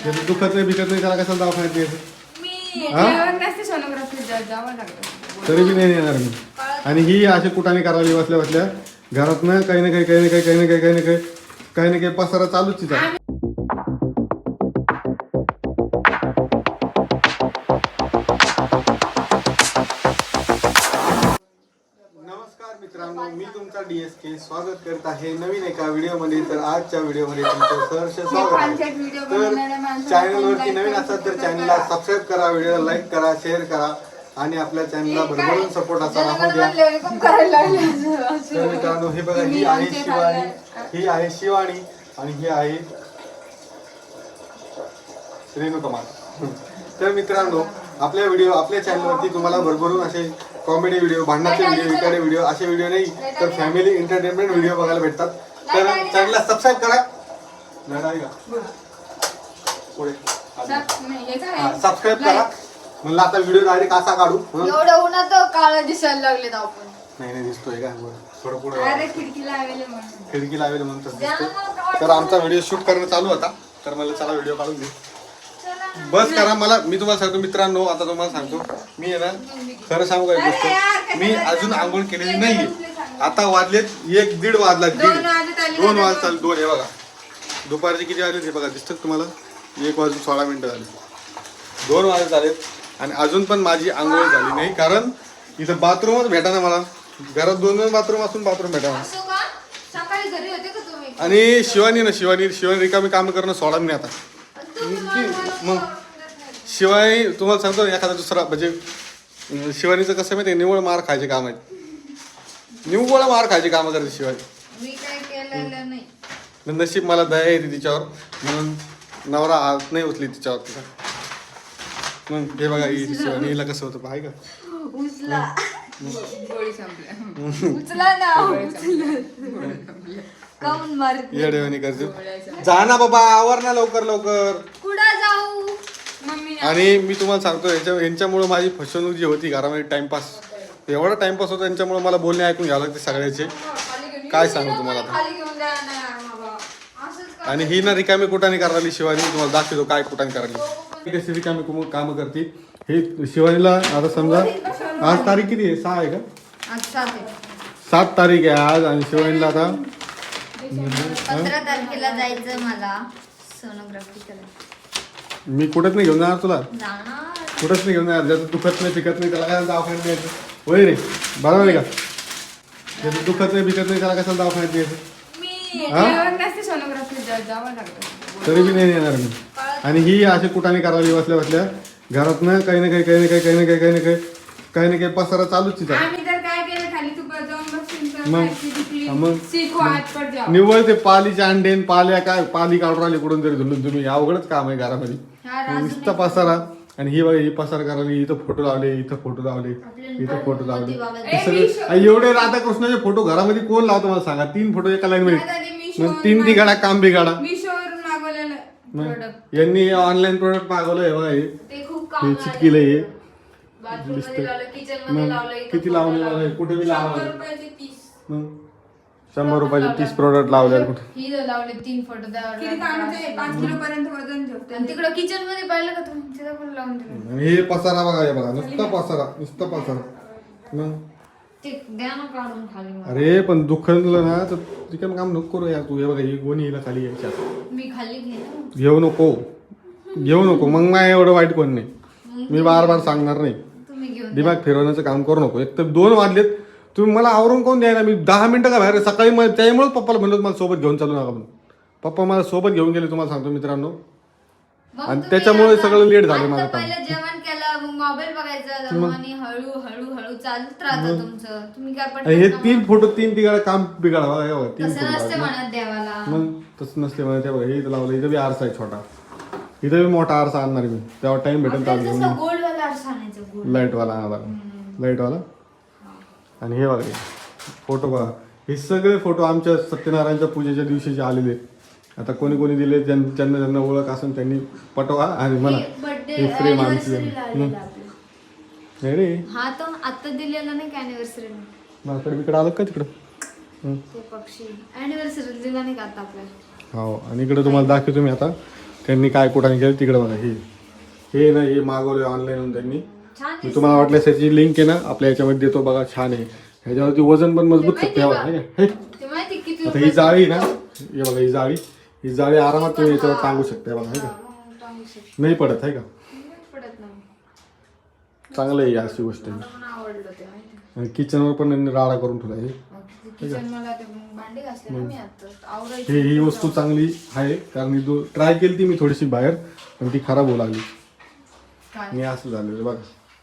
त्याचं दुखत नाही बिकत नाही त्याला कशाला दवाखान्यात न्यायचं? तरी बी नाही येणार मी. आणि ही अशी कुठाने करायला बसल्या बसल्या घरातनं काही ना काही पसारा चालूच तिचा. नमस्कार मित्रांनो, मी तुमचा DSK स्वागत करत आहे नवीन एका व्हिडिओमध्ये. तर आजच्या व्हिडिओमध्ये तुमचं सहर्ष स्वागत आहे. तर चॅनलवरती नवीन असाल तर चॅनलला सबस्क्राईब करा, व्हिडिओला लाईक करा, शेअर करा आणि आपल्या चॅनलला भरभरून सपोर्ट असा राहू द्या. तर मित्रांनो, हे बघा, ही आहे शिवानी आणि ही आहे रेणुकमार. तर मित्रांनो, आपल्या चॅनलवरती तुम्हाला भरभरून असे कॉमेडी व्हिडिओ, भांडणाचे व्हिडिओ, इकडे व्हिडिओ, असे व्हिडिओ नाही तर फॅमिली एंटरटेनमेंट व्हिडिओ बघायला भेटतात. तर चॅनलला सबस्क्राईब करा. सबस्क्राईब करा. म्हणलं आता व्हिडिओ डायरेक्ट असा काढू. एवढं उन्हात काळं दिसायला लागले ना आपण. नाही दिसतोय का? थोडं पुढे खिडकी लावेल म्हणून दिसतोय. तर आमचा व्हिडिओ शूट करणं चालू होता. तर मला चला व्हिडिओ काढून दे. बस करा. मी तुम्हाला सांगतो मित्रांनो, आता तुम्हाला सांगतो, मी आहे ना, खरं सांगू काय गोष्ट, मी अजून आंघोळ केलेली नाहीये. आता वाजलेत 1-1:30 वाजला. 2 वाजता 2 हे बघा, दुपारचे किती वाजले हे बघा, दिसतात तुम्हाला. 1:16 झाले. 2 वाजत झालेत आणि अजून पण माझी आंघोळ झाली नाही. कारण इथं बाथरूमच भेटा ना मला. घरात 2 बाथरूम असून बाथरूम भेटा. आणि शिवानी रिकामी काम करणं सोडा नाही आता. मग शिवाय तुम्हाला सांगतो, एखादा दुसरा म्हणजे शिवानीचं कसं माहिती, निव्वळ मार खायचे काम आहेत. निव्वळ मार खायचे काम करते शिवाय. मी काय केलेलं नाही. नशीब मला दया येते तिच्यावर, म्हणून नवरा हात नाही उचली तिच्यावर तिचा. मग हे बघा, शिवानी हिला कसं होतं पाहाय का? उचला ना. काऊन मारत येडेवानी करतो. जा ना बाबा, आवर ना लवकर. कुठं जाऊ मम्मी? आणि मी तुम्हाला सांगतो, यांच्यामुळे माझी फसवणूक जी होती घरामध्ये, टाइमपास, एवढा टाइमपास होता यांच्यामुळे. मला बोलणे ऐकून घ्यावं लागते सगळ्याचे. काय सांगू तुम्हाला आता. आणि ही ना रिकामी कुठाने करायली शिवानी. तुम्हाला दाखवतो काय कुठाने करायली, कशी रिकामी कामं करते. हे शिवानीला आता समजा, आज तारीख किती आहे? 6 आहे का? 7 तारीख आहे आज. आणि शिवानीला आता 15 तारखेला जायचं मला सोनोग्राफी करायला. मी कुठंच नाही घेऊन जाणार तुला. जाणार कुठंच नाही घेऊन जाणार. ज्याचं दुखत नाही पिकत नाही त्याला काय दवाखान्यात द्यायचं? होय रे, बरोबर आहे का? ज्याचं दुखत नाही पिकत नाही त्याला कशाला दवाखान्यात द्यायचं? तरी बी नाही येणार मी. आणि ही अशी कुठाने करायला बसल्या घरातनं काही ना काही पसारा चालूच तिचा. निव्वळ ते पालीचे अंडे पाल्या काय पाली काढून राहिली कुठून तरी धुलून तुम्ही. अवघडच काम आहे घरामध्ये, नुसता पसारा. आणि ही पसारा करायला, इथं फोटो लावले, इथं फोटो लावले. एवढे राधाकृष्णाचे फोटो घरामध्ये कोण लावतो मला सांगा? 3 फोटो एका लाईन मध्ये, 3 बिघाडा काम बिघाडा. यांनी ऑनलाईन प्रोडक्ट मागवलंय बघा. हे चिटकीला हे किती लावले, कुठे बी लावले. 100 रुपयाचे 30 प्रोडक्ट लावले. कुठे 3 फोटो तिकडं किचन मध्ये पाहिलं का तुम्ही? तिथं पण लावून दिलं. हे पसारा बघा, हे बघा, नुसता पसारा. ते द्या ना काढून खाली. अरे पण दुखलं ना तर चिकन काम नको करू यार तू. हे बघा, ही गोणी हिला खाली यायच्या. मी खाली घेऊ नको. मग नाही एवढं वाईट कोण नाही. मी बार सांगणार नाही. दिमाग फिरवण्याचं काम करू नको. एक तर 2 वाजलेत, तुम्ही मला आवरून कोण द्यायला? मी 10 मिनिटं का बाहेर सकाळी. त्यामुळेच पप्पाला म्हणलं मला सोबत घेऊन चालू नका म्हणून. पप्पा मला सोबत घेऊन गेले तुम्हाला सांगतो मित्रांनो. आणि त्याच्यामुळे सगळं लेट झालं माझं काम. जेवण केलं, मग मोबाईल बघायचा आणि हळू चालत राहतं तुमचं. तुम्ही काय पण हे 3 फोटो 3 बिघाडा काम बिघाडा बघा. 3 तसं नसते म्हणत देवाला. मग तसं नसते म्हणत. बघा, हे इथं लावलं. इथं बी आरसा आहे छोटा. इथं बी मोठा आरसा आणणार मी. तेव्हा टाइम भेटेल तर घेऊन. गोल्डवाला आरसा आणायचा. लाईटवाला. आणि हे बघा फोटो बघा. हे सगळे फोटो आमच्या सत्यनारायणच्या पूजेच्या दिवशीचे आलेले. आता कोणी दिले, ज्यांना ओळख असेल त्यांनी पटवा आणि मला हे फ्रेम आमची. नाही रे, हा तो आता दिलेला नाही का अॅनिव्हर्सरी. माझ्याकडे इकडे आलं का तिकडं? ते पक्षी अॅनिव्हर्सरी दिला नाही का आता आपल्याला. हो. आणि इकडे तुम्हाला दाखवतो मी आता त्यांनी काय कुठं केलं तिकडे बघा. हे ना हे मागवलं ऑनलाईन त्यांनी. छान मी तुम्हाला वाटल्यास याची लिंक आहे ना आपल्या याच्यामध्ये देतो बघा. छान आहे. ह्याच्यावरती वजन पण मजबूत शकते बघा. ते माहिती किती आता ही जाळी ना हे बघा ही जाळी आरामात तुम्ही याच्यावर टांगू शकता बघा. आहे का नाही पडत आहे का पडत नाही. चांगलं आहे अशी गोष्ट आहे. मला आवडलं ते माहिती. आणि किचनवर पण यांनी राडा करून ठेवला आहे. किचन मला ते भांडी घासले ना मी आता आवरायची. ही वस्तू चांगली आहे कारण ट्राय केली ती मी थोडीशी बाहेर पण ती खराब होऊ लागली. मी असं झालेलं बघा.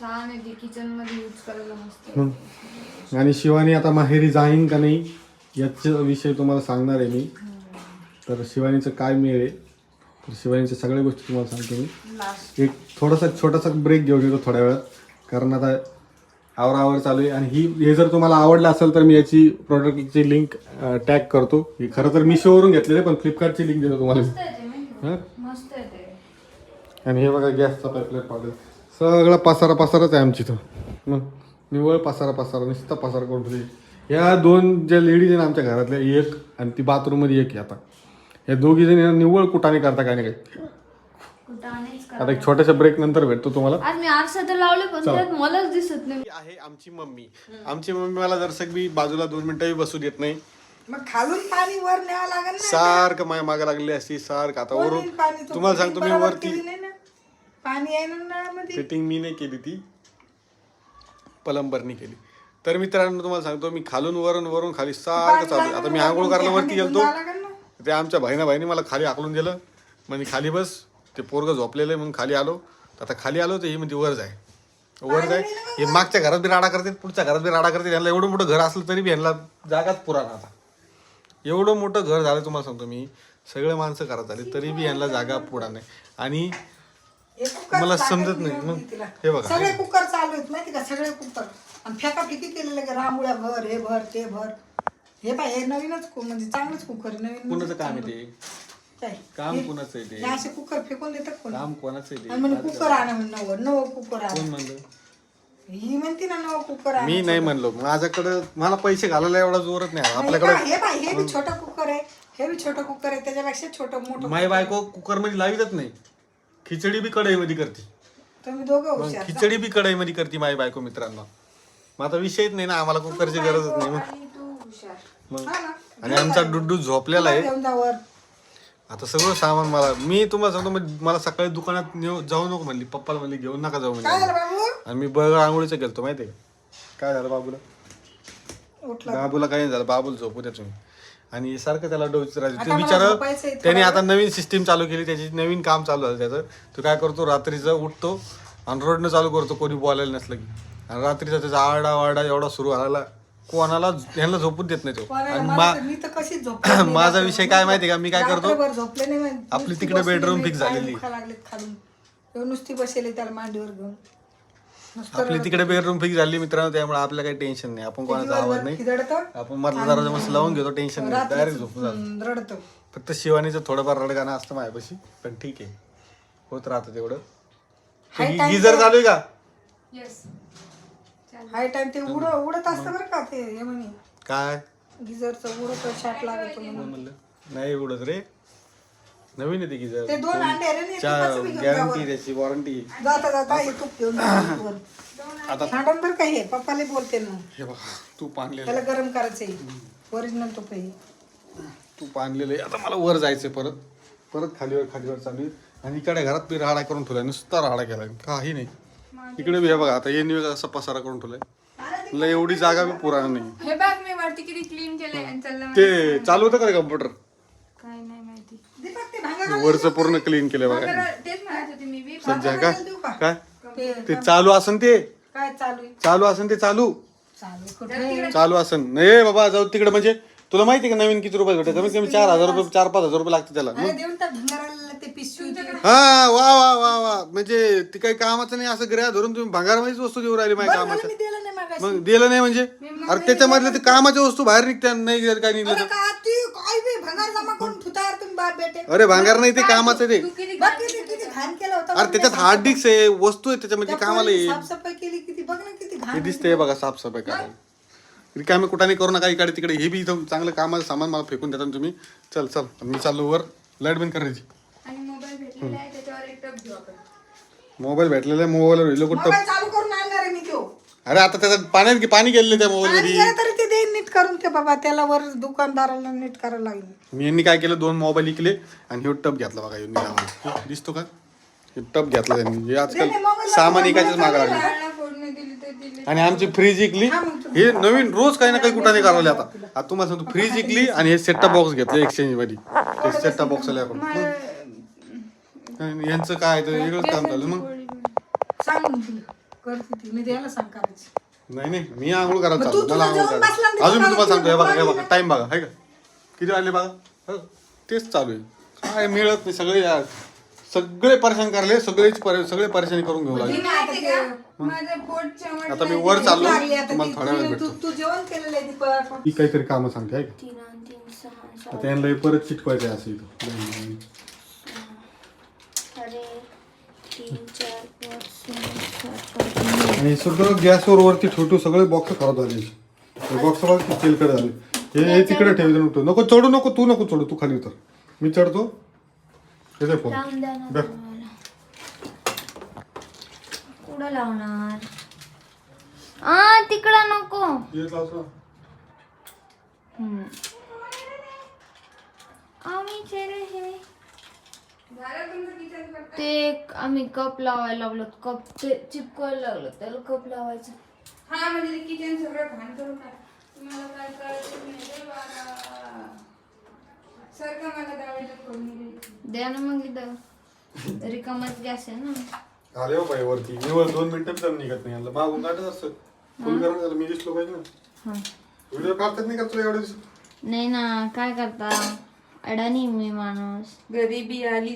छान आहे ती किचन मध्ये यूज करायला मस्त. आणि शिवानी आता माहेरी जाईन का नाही याचा विषय तुम्हाला सांगणार आहे मी. तर शिवानीचं काय मिळेल तर शिवानीच्या सगळ्या गोष्टी तुम्हाला सांगतो मी. एक छोटासा ब्रेक घेऊन येतो थोड्या वेळात कारण आता आवर चालू आहे. आणि हे जर तुम्हाला आवडलं असेल तर मी याची प्रोडक्टची लिंक टॅग करतो. ही खरं तर मिशोवरून घेतलेली पण फ्लिपकार्टची लिंक देतो तुम्हाला. मस्त आहे ते. आणि हे बघा गॅसचा पाईपलाईन पावडर सगळा पसाराच आहे आमची तो. मग निव्वळ पसारा नुसता पसारा करून ठेवली. या 2 ज्या लेडीज आहे ना आमच्या घरातल्या एक आणि ती बाथरूममध्ये एक आहे. आता या दोघी जणी निव्वळ कुटाने करता काय नाही काय. आता एक छोट्याशा ब्रेक नंतर भेटतो तुम्हाला. आज मी आरसा तर लावले पण त्यात मलाच दिसत नाही. आहे आमची मम्मी मला जर सगळी बाजूला 2 मिनिटंही बसू देत नाही. मग खालून पाणी वर न्यावं लागेल ना. सारखं माझ्या मागे लागली असती सारखं. आता वरून तुम्हाला सांगतो मी वरती पाणी आहे ना नळामध्ये. फिटिंग मी नाही केली ती प्लंबरनी केली. तर मित्रांनो तुम्हाला सांगतो मी खालून वरून खाली सारखं चालू. आता मी आंघोळ करायला वरती गेलतो ते आमच्या भाईने मला खाली आकलून दिलं. म्हणजे खाली बस ते पोरगं झोपलेलं आहे म्हणून खाली आलो. आता खाली आलो तर ही म्हणजे वर जाय. हे मागच्या घरात बी राडा करते पुढच्या घरात बी राडा करते. यांना एवढं मोठं घर असलं तरी बी यांना जागाच पुरा आता. एवढं मोठं घर झालं तुम्हाला सांगतो मी. सगळे माणसं घरात झाले तरी बी यांना जागा पुरा नाही. आणि मला समजत नाही. मग हे बघा सगळे कुकर चालू आहेत माहिती का सगळे कुकर. आणि फेकाफेकी केलेले रांगोळ्या भर हे भर ते भर. हे पाय हे नवीनच म्हणजे चांगलंच कुकर नवीन. कुणाचं काम आहे ते काय काम कुणाचं आहे ते असे कुकर फेकून देतात कोण. काम कोणाचं आहे ते आणि म्हणे कुकर आणा म्हणून नवं कुकर कोण आणा. म्हणलं. ही म्हणते ना नवं कुकर आणा. मी नाही म्हणलो. माझ्याकडं मला पैसे घालायला एवढा जोरच नाही आपल्याकडे. हे पाय हे बी छोटं कुकर आहे हे बी छोटं कुकर आहे त्याच्यापेक्षा छोटं मोठं. माय बायको कुकर मध्ये लावितच नाही. खिचडी बी कढईमध्ये करते. तुम्ही दोघं मग हुशार. खिचडी बी कढईमध्ये करते माय बायको मित्रांनो. मग आता विषयच नाही ना आम्हाला कुकरची गरजच नाही. मग आणि आमचा डुड्डू झोपलेला आहे. घेऊन जा वर. आता सगळं सामान मी तुम्हाला सांगतो मला सकाळी दुकानात जाऊ नको म्हणली. पप्पाला म्हणली घेऊन नका जाऊ काय म्हणजे. झालं बाबू आणि मी बघ आंघोळीचं गेलतो माहितीये काय झालं बाबूला. उठला. बाबूला काही नाही झालं. बाबूला झोपू द्या तुम्ही. आणि सारखं त्याला डोस राहते आता ते मला बिचार. झोपायचंय थोडं त्याने आता नवीन सिस्टीम चालू केली. त्याची नवीन काम चालू झालं त्याचं. तो काय करतो रात्रीचं उठतो आणि रोडनं चालू करतो कोणी बोलायला नसलं की. आणि रात्रीचा त्याचा आरडा एवढा सुरू व्हायला कोणाला ह्यांना झोपून देत नाही तो. आणि मी तर कशीच झोपले माझा विषय काय माहितीये का मी काय करतो झोपले नाही म्हणजे आपली नुसती तिकडे बसलेली bedroom नाही, fix पाय झालेली. दुखायला लागलेत खालून. एवढं नुसती बसले त्याला मांडीवर घेऊन. आपली तिकडे बेडरूम फिक्स झाली मित्रांनो. त्यामुळे आपल्याला काही टेन्शन नाही. आपण कोणाचा आवाज नाही. आपण मधला दरवाजा मस्त लावून घेतो. टेन्शन नाही. डायरेक्ट झोपून जातो. रडतो. फक्त शिवानीचं थोडंफार रडगाणं असतं माझ्यापाशी पण ठीक आहे होत राहतं तेवढं. गिझर चालू आहे का. हाय टाइम ते उडत असतं बरं का ते हे म्हणे काय गिझरचं उडत शाट लागतो म्हणून. म्हणलं नाही उडत रे. नवीन आहे ते गिझर. ते 2 अंडे आहे रे, ते कसं बी घेऊन गॅरंटी त्याची वॉरंटी. जाता हे तूप घेऊन वर. आता भांडण बरं का हे पप्पाला बोलते ना. हे बघा तूप आणलेलं त्याला गरम करायचंय ओरिजिनल तूप आहे. तूप आणलेलं आहे. आता मला वर जायचंय परत खालीवर चालू आहे. आणि इकडे घरात मी राडा करून ठेवलाय. नुसता राडा केलाय काही नाही. इकडे बी हे बघा आता हे असा पसारा करून ठेवलाय. मला एवढी जागा बी पुराण नाही. हे बघ मी वरती किती क्लीन केलंय आणि चाललं. ते चालू होतं का रे कम्प्युटर. काय नाही माहिती. दीपक ते भांगा वरचं पूर्ण क्लीन केलंय बघा. तेच म्हणत होते मी बी. सध्या काय ते ते चालू असन ते काय चालू आहे चालू असन ते चालू कुठे चालू असन. नाही बाबा जाऊ तिकडे. म्हणजे तुला माहिती का नवीन किती रुपये भेटत. कमीत कमी 4,000 रुपये 4-5,000 रुपये लागते त्याला. अरे देऊन टाक भंगाराला ते पिशवी हा वा म्हणजे ती काही कामाचं नाही. असं ग्रह धरून तुम्ही भंगारमध्येच वस्तू देऊ राहिली माझ्या कामाच्या. मी दिलं नाही मागाशी. मग दिलं नाही म्हणजे अरे त्याच्यामधल्या ते कामाच्या वस्तू बाहेर निघत्या नाही काय निघलं अरे का ती काय बी भंगार जमा करून ठुतार तुम्ही बाप बेटे. अरे भांगार नाही ते कामाचं ते. बघ किती घाण केलं होतं. अरे त्याच्यात हार्ड डिस्क आहे वस्तू आहे त्याच्यामध्ये कामाला येईल. साफसफाई केली किती बघ ना किती हे घाण. दिसतंय बघा साफसफाई करायला. रिकामी कुठाने करू नका इकडे तिकडे. हे बी इथं चांगलं कामाचं सामान मला फेकून देता तुम्ही. चल मी चाललो वर. लाईट बंद करायची. आणि मोबाईल मोबाईल भेटलेला आहे त्याच्यावर एक टप घेऊ आपण. मोबाईल भेटलेला आहे, मोबाईलवर लोक मोबाईल चालू करून आणणार आहे मी तो. अरे आता त्याच्यात पाणी गेलेलं त्या मोबाईल आणि मध्ये. गेलं तरी ते देईन नीट करून ते बाबा, त्याला वर दुकानदाराला नीट करायला लागेल. मी यांनी काय केलं, 2 मोबाईल विकले आणि हे टप घेतला बघा यांनी आम्हाला. दिसतो का हे टप घेतला त्यांनी. हे आजकाल सामान विकायचंच मागं लागले. डाळला फोडणी दिली तर दिली. आणि आमची फ्रीज विकली. हे नवीन रोज काही ना काही कुठं नाही करावले आता तुम्हाला सांगतो. फ्रीज विकली आणि हे सेटअप बॉक्स घेतलं एक्सचेंज मध्ये. ते सेटअप बॉक्स आले आपण. यांचं काय तर वेगळंच काम झालं मग. सांग मग तिला करते ती, मी द्यायला सांग करायची. नाही मी आंघोळ करायला मग चाललो. तू मला तुझं आंघोळ जेवण करायचं. बसला ना अजून मी तुम्हाला सांगतो. हे बघा तिथं टाइम बघा आहे का किती वाजले बघा. हो, तेच चालू आहे. काय मिळत नाही. सगळे परेशान करले. सगळे परेशानी करून घेऊ लागले. माहिती का? माझं पोट चमटलं. आता मी वर चाललो. लागली आता तुम्हाला थोड्या वेळ भेटतो. तू जेवण केलेलं आहे दीपक. ही काहीतरी कामं सांगते आहे का. 3 आणि 3 6 आता यांना हे परत चिटकवायचं आहे असं इथं. अरे 3 4 5 6 7 आणि सगळं गॅसवर वरती ठेवतो. सगळे बॉक्स खराब झाले. बॉक्स बघ तेलकट झाले. हे तिकडे ठेवतो. नको चढू नको. तू नको चढू. तू खाली उतर. मी चढतो. हे फोन लावून द्या ना बघ. तुम्हाला. कुठं लावणार? तिकडं नको. आम्ही ते आम्ही कप लावायला लागलो. कप ते चिपकायला लागलो. त्याला कप लावायचं. हा म्हणजे किचन सगळं घाण करून टाक. तुम्हाला काय कळतं नाही रे बाबा. सारखं मला दावेला फोडणी द्या ना मग. इथं रिकामाच गॅस आहे ना. आले हो बाई वरती. निवळ 2 मिनिटं पण निघत नाही. मागून काढत असतं. फुल करून झालं. मी दिसलो पाहिजे ना. व्हिडिओ काढतात नाही का तुला एवढे दिवस. नाही ना काय करता. अडाणी मी माणूस. गरिबी आली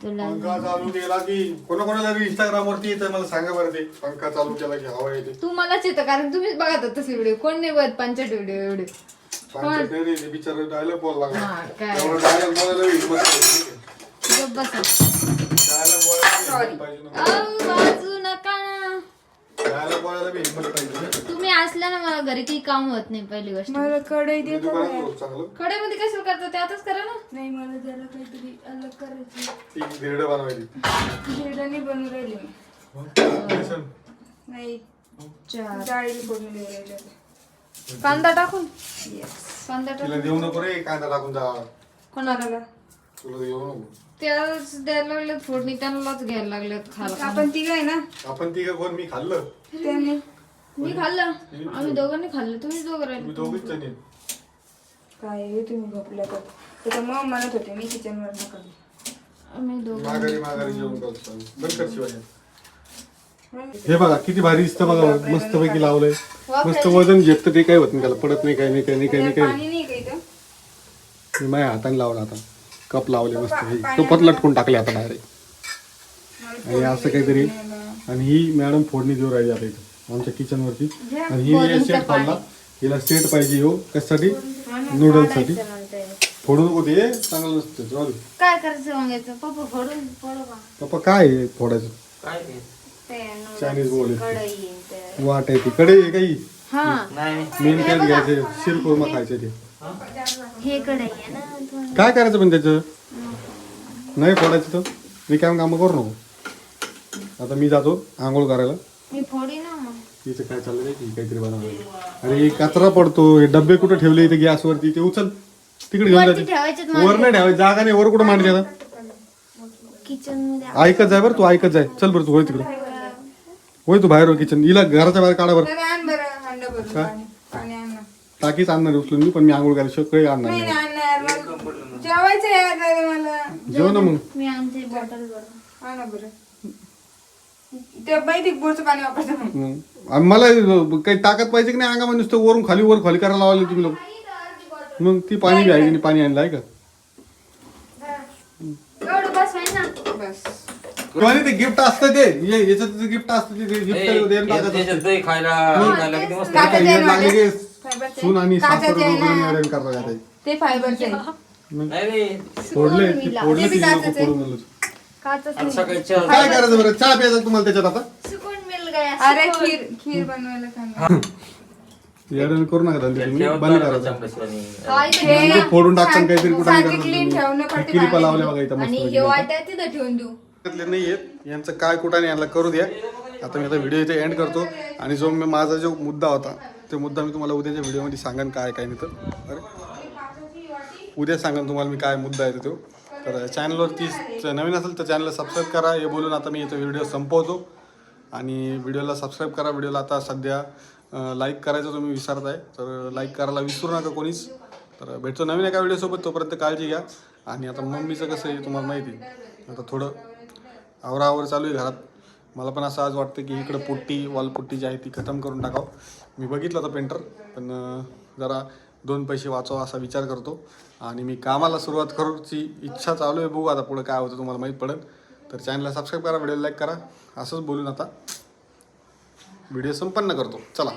तुला. पंखा चालू केला की कोणाकोणाला इंस्टाग्राम वरती येतं मला सांगा बरं ते. पंखा चालू केला की हवा येते. तू मलाच येतं कारण तुम्हीच बघत होता तसे व्हिडिओ. कोण नाही बघत 5 व्हिडिओ एवढे. बिचारा डायलॉग बोलला हा, काय? डायलॉग बोलायला हिंमत पाहिजे. गप्प बसा. डायलॉग बोलायला हिंमत पाहिजे ना. वाजू नका ना. डायलॉग बोलायला बी हिंमत पाहिजे. तुम्ही असल्या ना मला घरी काही काम होत नाही. पहिली गोष्ट मला कढई मी देतो दुकानात बोलतो चांगलं. कडेमध्ये कसं करता ते आताच करा ना. नाही मला जरा काहीतरी अलग करायचं. ती धिरडं बनवायची. भेडाने बनवून राहिली मी. बेसन. नाही चार. डाळीला फोडून राहिली. कांदा टाकून. कांदा तिला टाकून देऊ नको रे कांदा टाकून जा. कोणाला तुला देऊ नको. त्यालाच द्यायला लागलेत फोडणी. त्यांनाच घ्यायला लागलेत खायला. आपण तिघ आहे ना. आपण ती कोण मी खाल्लं. त्याने मी खाल्लं. आम्ही दोघांनी खाल्लं. तुम्हीच दोघं राहिले. मी दोघीच जण आहेत. काय हे तुम्ही झोपल्या तर त्याच्यामुळे म्हणत होते मी किचनवर नका. आम्ही दोघं. माघारी जेवण करतो. बंद कर शिवाय. हे बघा किती भारी दिसतं बघा. मस्त पैकी लावलंय. मस्त वजन घेत ते काही होत नाही त्याला. पडत नाही काही नाही. पाणी नाही का इथं. मी माझ्या हाताने लावला आता. कप लावले मस्त. तो परत लटकून टाकले आता डायरेक्ट. आणि असं काहीतरी. आणि ही मॅडम फोडणी देऊ राहिली आता इथं आमच्या किचन वरती. आणि ही सेट खाल्ला. हिला सेट पाहिजे हो कशासाठी. नूडल्स साठी. फोडू नको ते चांगलं नसतं. काय करायचं वांग्याचं. पप्पा फोडून फोडू का. पप्पा काय आहे फोडायचं. ते noodles, चायनीज बोल कढई ते. वाट आहे ती कडे काही हा मेन काय घ्यायचे शिरकुर्मा खायचे ते. हे कढई आहे ना. काय करायचं पण त्याचं नाही फोडायचं तर मी काय कामं करू नको. आता मी जातो आंघोळ करायला. मी फोडी ना मग. तिचं काय चाललं नाही की काहीतरी बनवायला. अरे कचरा पडतो. हे डब्बे कुठे ठेवले इथे गॅसवरती ते उचल तिकडे घेऊन वरती जाते. ठेवायचेत वर नाही ठेवायचं जागा नाही. वर कुठं मांडते आता. किचन मध्ये. ऐकत जाय बरं तू ऐकत जाय. चल बरं तू होय तिकडे. होय तू बाहेर हो किचन. हिला घराच्या बाहेर काढा बरं. तर आण बरं हंडा भरून पाणी. पाणी आण ना. टाकीच आणणार उचलून मी पण मी आंघोळ करायला सगळे आणणार नाही नाही. आणणार मला जेवायचं यार दादा मला. जेव ना मग. मी आणते बॉटल भरून. हा ना बरं. ते बाई बोरचं पाणी वापरतो म्हणून. आणि मला काही ताकद पाहिजे की नाही अंगामध्ये. नुसतं वरून खाली वर खाली करायला लावले तुम्ही लोक. मग ती पाणी बी आहे की नाही. पाणी आणलं आहे का. एवढं बस आहे ना. बस किंवा ते गिफ्ट असतं ते याच्यात गिफ्ट असतं ते गिफ्ट सून आणि सासर दोघांनी करता जाते. ते फायबरचे फोडले फोडले ती लोक फोडून म्हणलं. काचच काय करायचं बरं. चहा प्यायचा तुम्हाला त्याच्यात आता. सुकून मिल गया. अरे खीर बनवायला सांगा. याडून करू नका धंदे तुम्ही बंद करायचं हा, इथं म्हणजे ठेव ना. फोडून टाकसान काहीतरी कुठं सांगितली ठेवू नका ते किलिपा लावल्या बघा इथं आणि मस्त हे वाट्या तिथं ठेवून देऊ. नाही येत यांचं काय कुठाने यांना करू द्या. आता मी व्हिडिओ इथे एंड करतो आणि जो माझा जो मुद्दा होता ते मुद्दा मी तुम्हाला उद्याच्या व्हिडिओमध्ये सांगेन काय नाही तर अरे उद्या सांगेन तुम्हाला मी काय मुद्दा आहे तो. तर चॅनलवरती नवीन असेल तर चॅनलला सबस्क्राईब करा. हे बोलून आता मी इथं व्हिडिओ संपवतो आणि व्हिडिओला सबस्क्राईब करा. व्हिडिओला आता सध्या लाईक करायचं तुम्ही विसरताय तर लाईक करायला विसरू नका कोणीच. तर भेटतो नवीन एका व्हिडिओसोबत. तोपर्यंत काळजी घ्या. आणि आता मम्मीचं कसं आहे तुम्हाला माहिती आहे आता थोडं आवराआवर चालू आहे घरात. मला पण असं आज वाटतं की इकडं पुट्टी वॉलपुट्टी जी आहे ती खतम करून टाकावं. मी बघितलं होतं पेंटर पण जरा 2 पैसे वाचवा असा विचार करतो आणि मी कामाला सुरुवात करूची इच्छा चालू आहे. बघू आता पुढं काय होतं तुम्हाला माहीत पडेल. तर चॅनलला सबस्क्राईब करा, व्हिडिओला लाईक करा. असंच बोलून आता व्हिडिओ संपन्न करतो. चला.